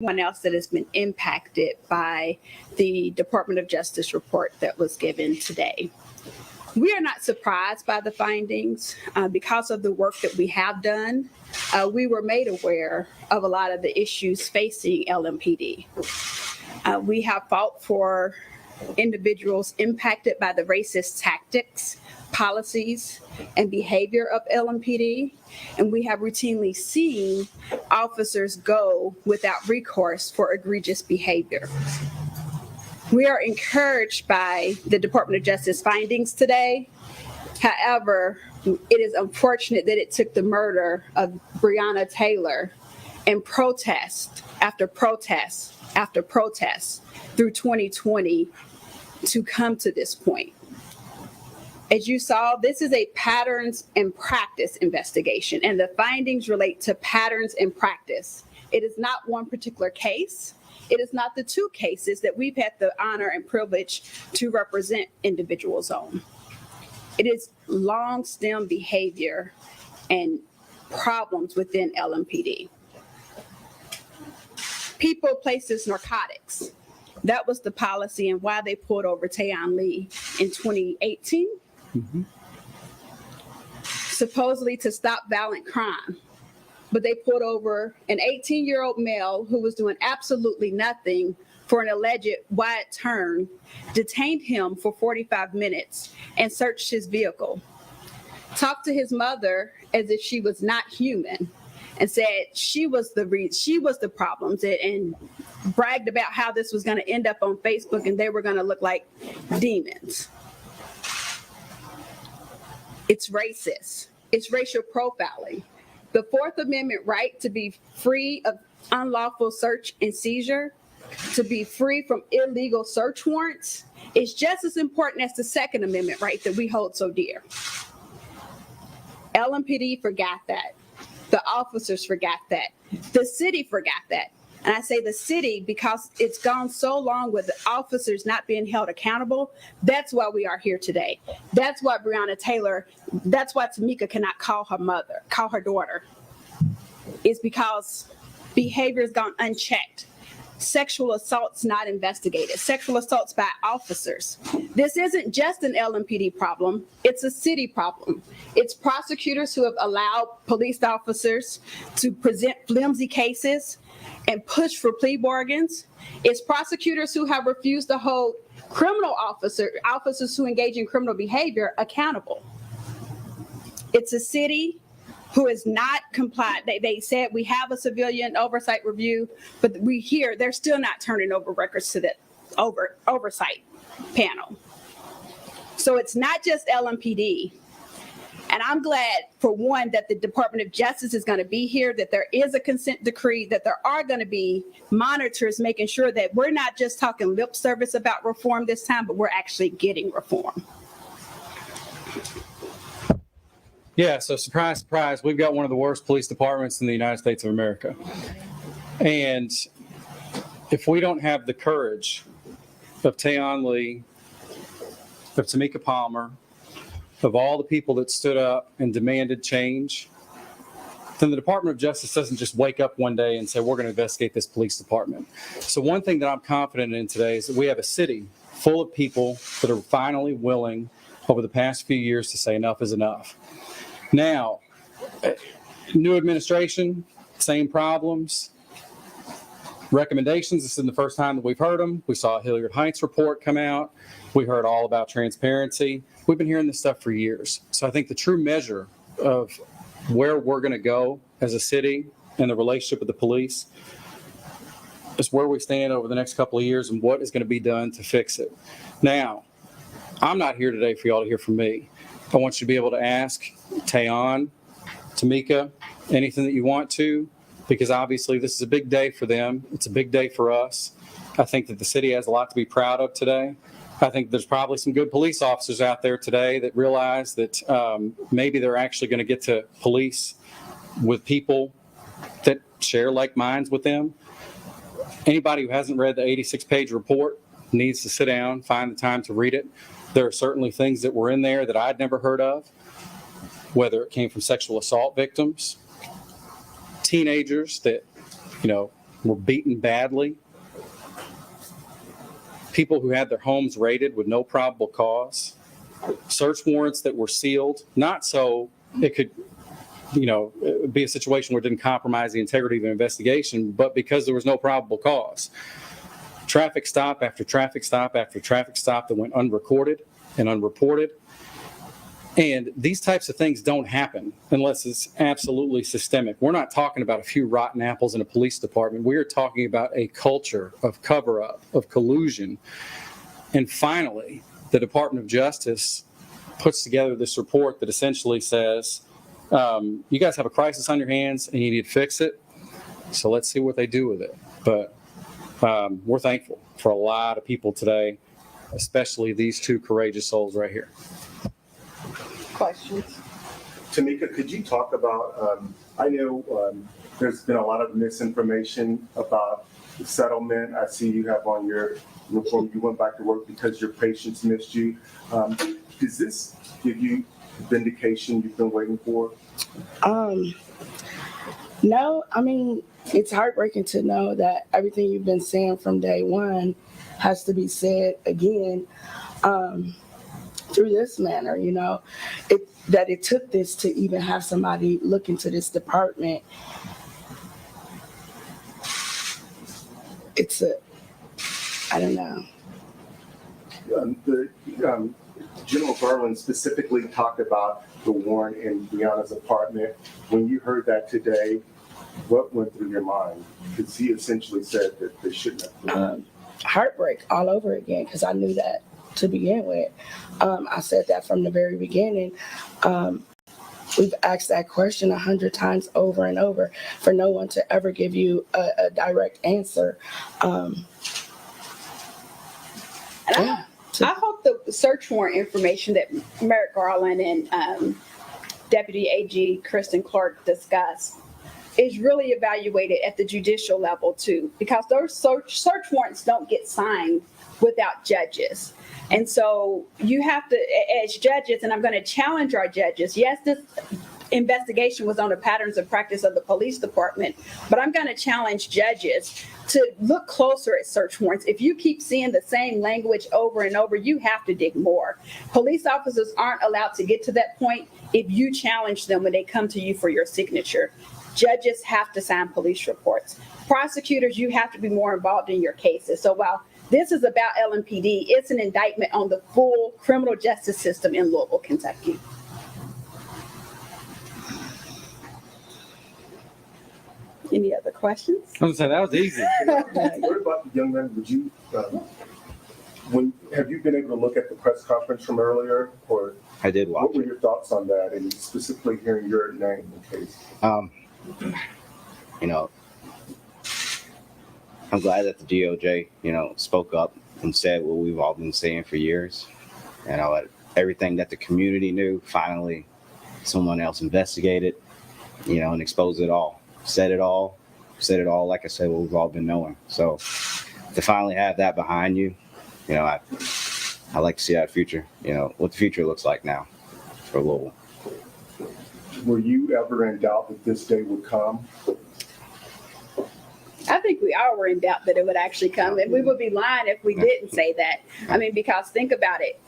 everyone else that has been impacted by the Department of Justice report that was given today. We are not surprised by the findings because of the work that we have done. We were made aware of a lot of the issues facing LMPD. We have fought for individuals impacted by the racist tactics, policies, and behavior of LMPD, and we have routinely seen officers go without recourse for egregious behavior. We are encouraged by the Department of Justice findings today. However, it is unfortunate that it took the murder of Breonna Taylor and protest after protest after protest through 2020 to come to this point. As you saw, this is a patterns and practice investigation, and the findings relate to patterns and practice. It is not one particular case. It is not the two cases that we've had the honor and privilege to represent individuals on. It is long stem behavior and problems within LMPD. People, places, narcotics. That was the policy and why they pulled over Tayon Lee in 2018. Supposedly to stop violent crime. But they pulled over an 18-year-old male who was doing absolutely nothing for an alleged wide turn, detained him for 45 minutes, and searched his vehicle. Talked to his mother as if she was not human, and said she was the problem, and bragged about how this was going to end up on Facebook and they were going to look like demons. It's racist. It's racial profiling. The Fourth Amendment right to be free of unlawful search and seizure, to be free from illegal search warrants, is just as important as the Second Amendment right that we hold so dear. LMPD forgot that. The officers forgot that. The city forgot that. And I say the city because it's gone so long with the officers not being held accountable. That's why we are here today. That's why Breonna Taylor, that's why Tamika cannot call her daughter. It's because behavior has gone unchecked. Sexual assaults not investigated. Sexual assaults by officers. This isn't just an LMPD problem. It's a city problem. It's prosecutors who have allowed police officers to present flimsy cases and push for plea bargains. It's prosecutors who have refused to hold criminal officers who engage in criminal behavior accountable. It's a city who is not compliant. They said we have a civilian oversight review, but we hear they're still not turning over records to the oversight panel. So it's not just LMPD. And I'm glad, for one, that the Department of Justice is going to be here, that there is a consent decree, that there are going to be monitors making sure that we're not just talking lip service about reform this time, but we're actually getting reform. Yeah, so surprise, surprise, we've got one of the worst police departments in the United States of America. And if we don't have the courage of Tayon Lee, of Tamika Palmer, of all the people that stood up and demanded change, then the Department of Justice doesn't just wake up one day and say, we're going to investigate this police department. So one thing that I'm confident in today is that we have a city full of people that are finally willing over the past few years to say enough is enough. Now, new administration, same problems, recommendations. This isn't the first time that we've heard them. We saw a Hilliard Heights report come out. We heard all about transparency. We've been hearing this stuff for years. So I think the true measure of where we're going to go as a city and the relationship with the police is where we stand over the next couple of years and what is going to be done to fix it. Now, I'm not here today for y'all to hear from me. I want you to be able to ask Tayon, Tamika, anything that you want to, because obviously this is a big day for them. It's a big day for us. I think that the city has a lot to be proud of today. I think there's probably some good police officers out there today that realize that maybe they're actually going to get to police with people that share like minds with them. Anybody who hasn't read the 86-page report needs to sit down, find the time to read it. There are certainly things that were in there that I'd never heard of, whether it came from sexual assault victims, teenagers that, were beaten badly, people who had their homes raided with no probable cause, search warrants that were sealed, not so it could, be a situation where it didn't compromise the integrity of an investigation, but because there was no probable cause. Traffic stop after traffic stop after traffic stop that went unrecorded and unreported. And these types of things don't happen unless it's absolutely systemic. We're not talking about a few rotten apples in a police department. We are talking about a culture of cover-up, of collusion. And finally, the Department of Justice puts together this report that essentially says, you guys have a crisis on your hands and you need to fix it. So let's see what they do with it. But we're thankful for a lot of people today, especially these two courageous souls right here. Questions? Tamika, could you talk about, I know there's been a lot of misinformation about the settlement. I see you have on your uniform, you went back to work because your patients missed you. Does this give you vindication you've been waiting for? No, I mean, it's heartbreaking to know that everything you've been saying from day one has to be said again. Through this manner, that it took this to even have somebody look into this department. I don't know. General Garland specifically talked about the warrant in Breonna's apartment. When you heard that today, what went through your mind? Because he essentially said that they shouldn't have. Heartbreak all over again, because I knew that to begin with. I said that from the very beginning. We've asked that question 100 times over and over for no one to ever give you a direct answer. I hope the search warrant information that Merrick Garland and Deputy AG Kristen Clark discussed is really evaluated at the judicial level too, because those search warrants don't get signed without judges. And so you have to, as judges, and I'm going to challenge our judges, yes, this investigation was on the patterns of practice of the police department, but I'm going to challenge judges to look closer at search warrants. If you keep seeing the same language over and over, you have to dig more. Police officers aren't allowed to get to that point if you challenge them when they come to you for your signature. Judges have to sign police reports. Prosecutors, you have to be more involved in your cases. So while this is about LMPD, it's an indictment on the full criminal justice system in Louisville, Kentucky. Any other questions? I was going to say, that was easy. What about the young man? Would you, have you been able to look at the press conference from earlier? Or I did watch what were it. your thoughts on that, and specifically hearing your name in the case? I'm glad that the DOJ, spoke up and said what we've all been saying for years. Everything that the community knew, finally someone else investigated, and exposed it all. Said it all, like I said, what we've all been knowing. So to finally have that behind you, I like to see that future, what the future looks like now for Louisville. Were you ever in doubt that this day would come? I think we all were in doubt that it would actually come, and we would be lying if we didn't say that. I mean, because think about it.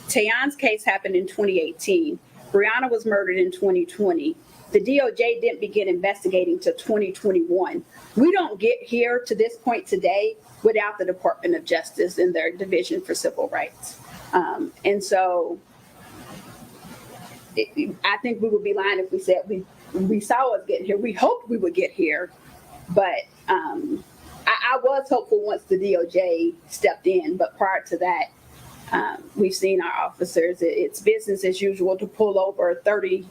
Tayan's case happened in 2018. Breonna was murdered in 2020. The DOJ didn't begin investigating till 2021. We don't get here to this point today without the Department of Justice and their Division for Civil Rights. And so I think we would be lying if we said we saw us getting here. We hoped we would get here, but I was hopeful once the DOJ stepped in. But prior to that, we've seen our officers. It's business as usual to pull over 30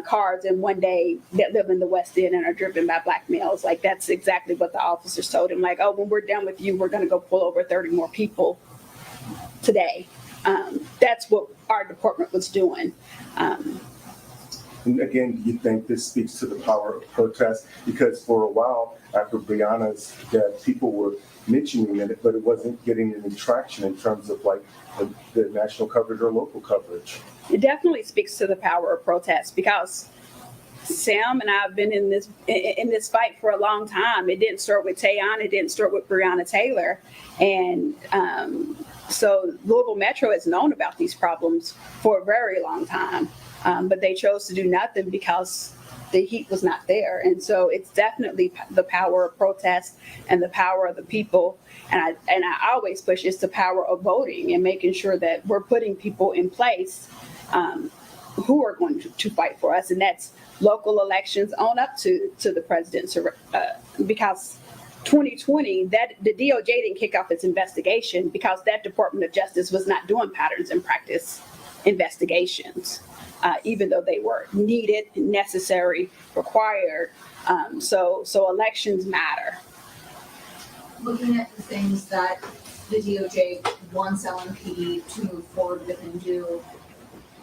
cars in one day that live in the West End and are driven by black males. Like, that's exactly what the officers told him. Like, oh, when we're done with you, we're going to go pull over 30 more people today. That's what our department was doing. And again, do you think this speaks to the power of protest? Because for a while after Breonna's death, people were mentioning it, but it wasn't getting any traction in terms of like the national coverage or local coverage. It definitely speaks to the power of protest, because Sam and I have been in this fight for a long time. It didn't start with Tayon. It didn't start with Breonna Taylor. And so Louisville Metro has known about these problems for a very long time. But they chose to do nothing because the heat was not there. And so it's definitely the power of protest and the power of the people. And I always push it's the power of voting and making sure that we're putting people in place who are going to fight for us. And that's local elections on up to the president's, because 2020, that the DOJ didn't kick off its investigation because that Department of Justice was not doing patterns and practice investigations, even though they were needed, necessary, required. So elections matter. Looking at the things that the DOJ wants LMPD to move forward with and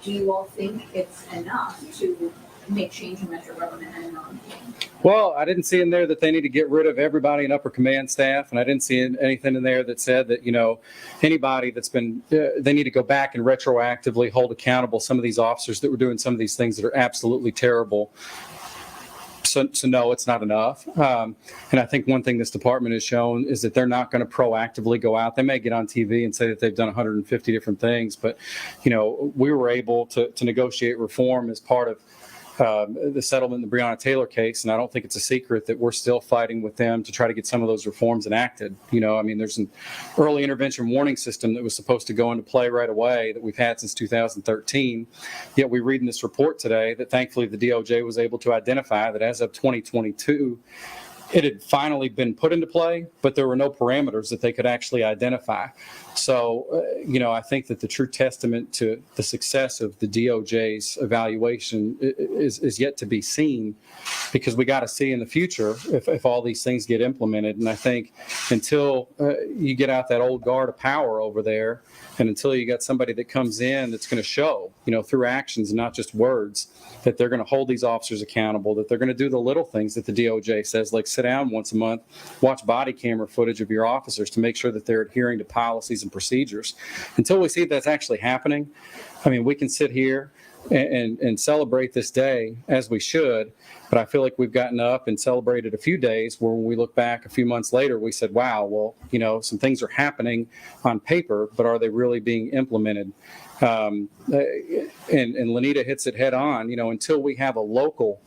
do you all think it's enough to make change in Metro government and LMPD? Well, I didn't see in there that they need to get rid of everybody in upper command staff, and I didn't see anything in there that said that, anybody that's been, they need to go back and retroactively hold accountable some of these officers that were doing some of these things that are absolutely terrible. So no, it's not enough. And I think one thing this department has shown is that they're not going to proactively go out. They may get on TV and say that they've done 150 different things, but, we were able to negotiate reform as part of the settlement in the Breonna Taylor case, and I don't think it's a secret that we're still fighting with them to try to get some of those reforms enacted. There's an early intervention warning system that was supposed to go into play right away that we've had since 2013, yet we read in this report today that thankfully the DOJ was able to identify that as of 2022, it had finally been put into play, but there were no parameters that they could actually identify. So, I think that the true testament to the success of the DOJ's evaluation is yet to be seen, because we got to see in the future if all these things get implemented. And I think until you get out that old guard of power over there, and until you got somebody that comes in that's going to show, through actions and not just words, that they're going to hold these officers accountable, that they're going to do the little things that the DOJ says, like sit down once a month, watch body camera footage of your officers to make sure that they're adhering to policies and procedures. Until we see that's actually happening, we can sit here and celebrate this day as we should, but I feel like we've gotten up and celebrated a few days where when we look back a few months later, we said, wow, well, some things are happening on paper, but are they really being implemented? And Lonita hits it head on, until we have a local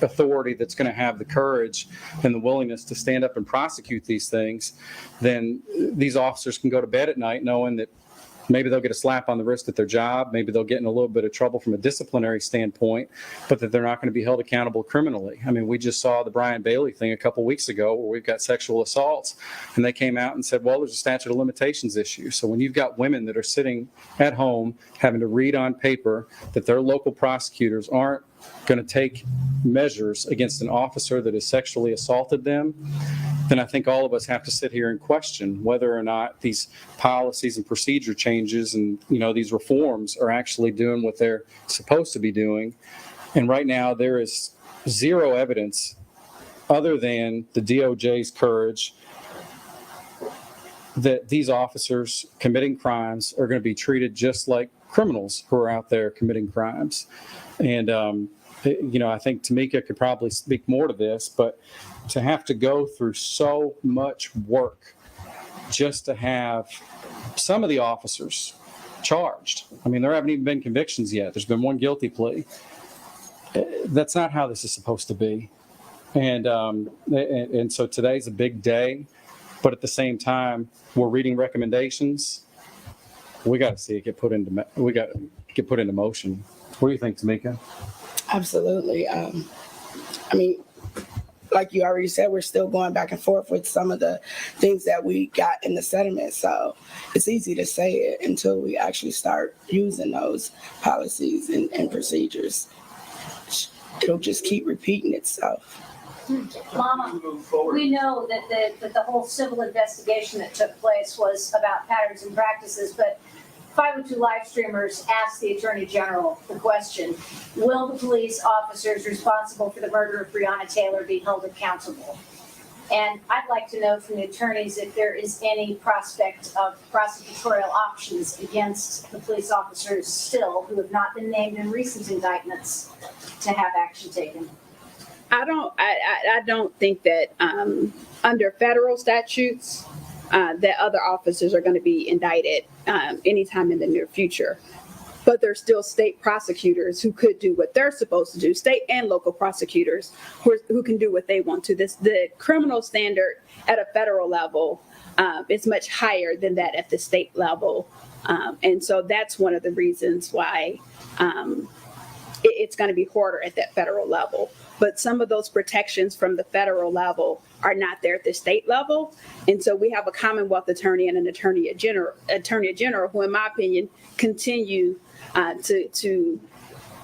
authority that's going to have the courage and the willingness to stand up and prosecute these things, then these officers can go to bed at night knowing that maybe they'll get a slap on the wrist at their job, maybe they'll get in a little bit of trouble from a disciplinary standpoint, but that they're not going to be held accountable criminally. We just saw the Brian Bailey thing a couple weeks ago where we've got sexual assaults, and they came out and said, well, there's a statute of limitations issue. So when you've got women that are sitting at home having to read on paper that their local prosecutors aren't going to take measures against an officer that has sexually assaulted them, then I think all of us have to sit here and question whether or not these policies and procedure changes and these reforms are actually doing what they're supposed to be doing. And right now there is zero evidence other than the DOJ's courage that these officers committing crimes are going to be treated just like criminals who are out there committing crimes. And I think Tamika could probably speak more to this, but to have to go through so much work just to have some of the officers charged. There haven't even been convictions yet. There's been one guilty plea. That's not how this is supposed to be. And so today's a big day, but at the same time, we're reading recommendations. We got to see it get put into motion. What do you think, Tamika? Absolutely. Like you already said, we're still going back and forth with some of the things that we got in the settlement. So it's easy to say it until we actually start using those policies and procedures. It'll just keep repeating itself. Mama, we know that the whole civil investigation that took place was about patterns and practices, but 502 live streamers asked the Attorney General the question, will the police officers responsible for the murder of Breonna Taylor be held accountable? And I'd like to know from the attorneys if there is any prospect of prosecutorial options against the police officers still who have not been named in recent indictments to have action taken. I don't think that under federal statutes that other officers are going to be indicted anytime in the near future. But there's still state prosecutors who could do what they're supposed to do, state and local prosecutors who can do what they want to. The criminal standard at a federal level is much higher than that at the state level. And so that's one of the reasons why it's going to be harder at that federal level. But some of those protections from the federal level are not there at the state level. And so we have a Commonwealth attorney and an attorney general who, in my opinion, continue to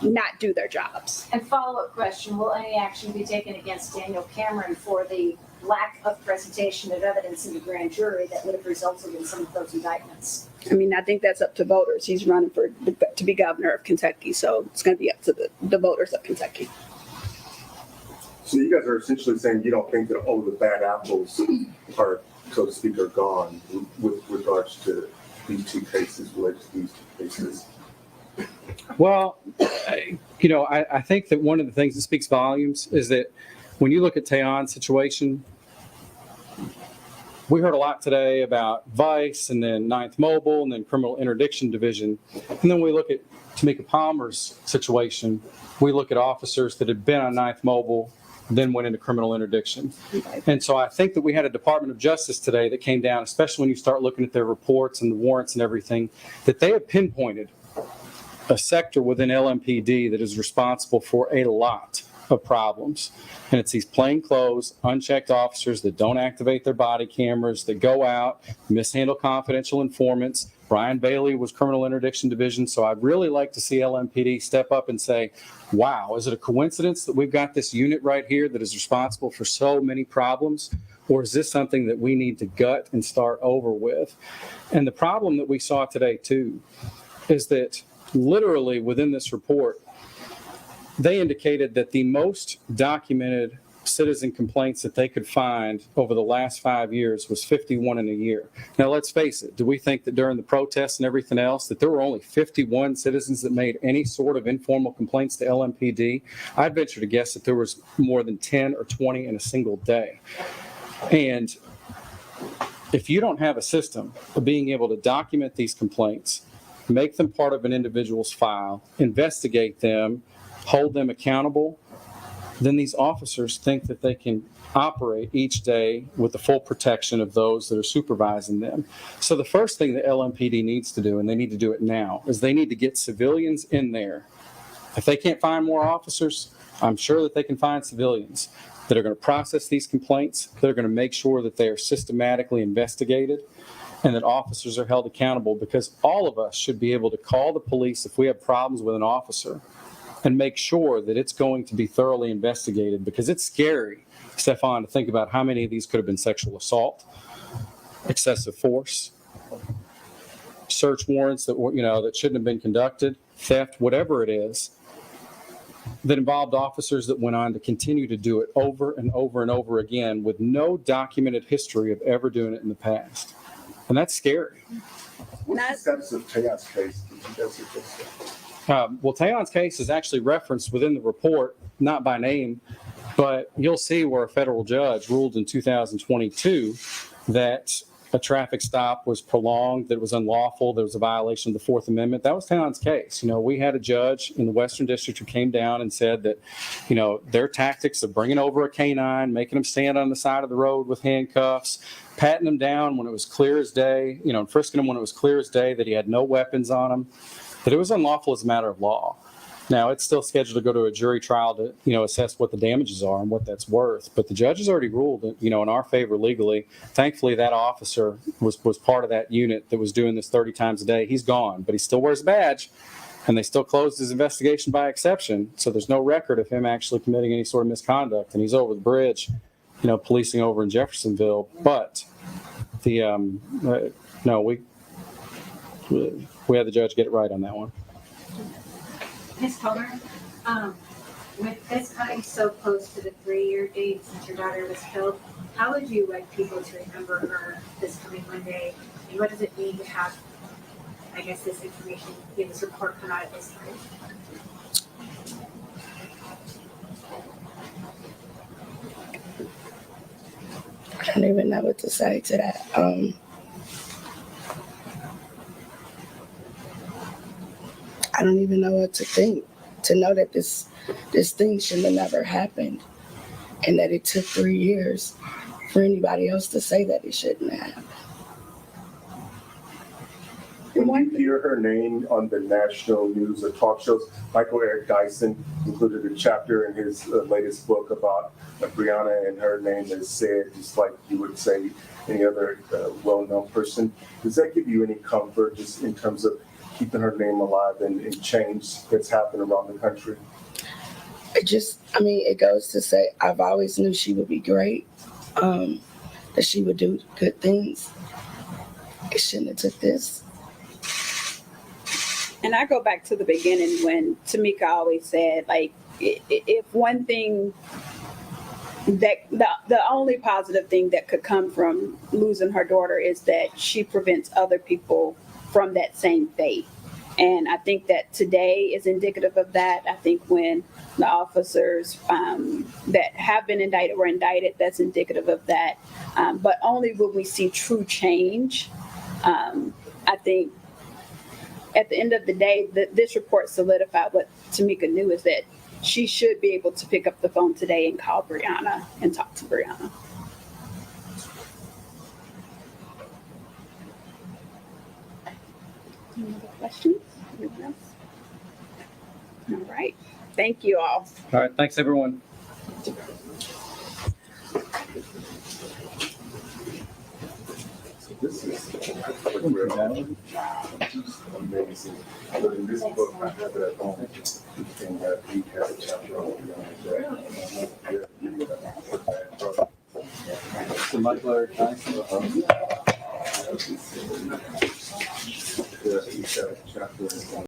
not do their jobs. And follow-up question, will any action be taken against Daniel Cameron for the lack of presentation of evidence in the grand jury that would have resulted in some of those indictments? I mean, I think that's up to voters. He's running to be governor of Kentucky, so it's going to be up to the voters of Kentucky. So you guys are essentially saying you don't think that all of the bad apples are, so to speak, are gone with regards to these two cases, related to these two cases? Well, I think that one of the things that speaks volumes is that when you look at Taon's situation, we heard a lot today about Vice and then Ninth Mobile and then Criminal Interdiction Division. And then we look at Tamika Palmer's situation. We look at officers that had been on Ninth Mobile, then went into criminal interdiction. And so I think that we had a Department of Justice today that came down, especially when you start looking at their reports and the warrants and everything, that they have pinpointed a sector within LMPD that is responsible for a lot of problems. And it's these plainclothes, unchecked officers that don't activate their body cameras, that go out, mishandle confidential informants. Brian Bailey was Criminal Interdiction Division. So I'd really like to see LMPD step up and say, wow, is it a coincidence that we've got this unit right here that is responsible for so many problems? Or is this something that we need to gut and start over with? And the problem that we saw today, too, is that literally within this report, they indicated that the most documented citizen complaints that they could find over the last 5 years was 51 in a year. Now, let's face it. Do we think that during the protests and everything else that there were only 51 citizens that made any sort of informal complaints to LMPD? I'd venture to guess that there was more than 10 or 20 in a single day. And if you don't have a system of being able to document these complaints, make them part of an individual's file, investigate them, hold them accountable, then these officers think that they can operate each day with the full protection of those that are supervising them. So the first thing that LMPD needs to do, and they need to do it now, is they need to get civilians in there. If they can't find more officers, I'm sure that they can find civilians that are going to process these complaints, that are going to make sure that they are systematically investigated, and that officers are held accountable, because all of us should be able to call the police if we have problems with an officer and make sure that it's going to be thoroughly investigated, because it's scary, Stefan, to think about how many of these could have been sexual assault, excessive force, search warrants that were, that shouldn't have been conducted, theft, whatever it is, that involved officers that went on to continue to do it over and over and over again with no documented history of ever doing it in the past. And that's scary. What's the status of Taya's case? Did you guys address that? Well, Taon's case is actually referenced within the report, not by name, but you'll see where a federal judge ruled in 2022 that a traffic stop was prolonged, that it was unlawful, there was a violation of the Fourth Amendment. That was Taon's case. We had a judge in the Western District who came down and said that, their tactics of bringing over a canine, making them stand on the side of the road with handcuffs, patting them down when it was clear as day, and frisking him when it was clear as day that he had no weapons on him, that it was unlawful as a matter of law. Now, it's still scheduled to go to a jury trial to, assess what the damages are and what that's worth. But the judge has already ruled, in our favor legally. Thankfully, that officer was part of that unit that was doing this 30 times a day. He's gone, but he still wears a badge, and they still closed his investigation by exception. So there's no record of him actually committing any sort of misconduct. And he's over the bridge, policing over in Jeffersonville. But we had the judge get it right on that one. Ms. Palmer, With this coming so close to the 3-year date since your daughter was killed, how would you like people to remember her this coming Monday? And what does it mean to have, I guess, this information, this report come out at this time? I don't even know what to say to that. I don't even know what to think. To know that this thing should have never happened, and that it took 3 years for anybody else to say that it shouldn't have. When you hear her name on the national news or talk shows, Michael Eric Dyson included a chapter in his latest book about Breonna, and her name is said just like you would say any other well-known person. Does that give you any comfort just in terms of keeping her name alive and change that's happened around the country? It goes to say I've always knew she would be great, that she would do good things. It shouldn't have took this. And I go back to the beginning when Tamika always said, like, if one thing that the only positive thing that could come from losing her daughter is that she prevents other people from that same fate. And I think that today is indicative of that. I think when the officers that have been indicted were indicted, that's indicative of that. But only when we see true change, I think at the end of the day, this report solidified what Tamika knew, is that she should be able to pick up the phone today and call Breonna and talk to Breonna. Any other questions? Anyone else? All right. Thank you all. All right, thanks, everyone. This is amazing. But in this book, I have it at home, and that we have a chapter on So Michael Eric Dyson. the chapter on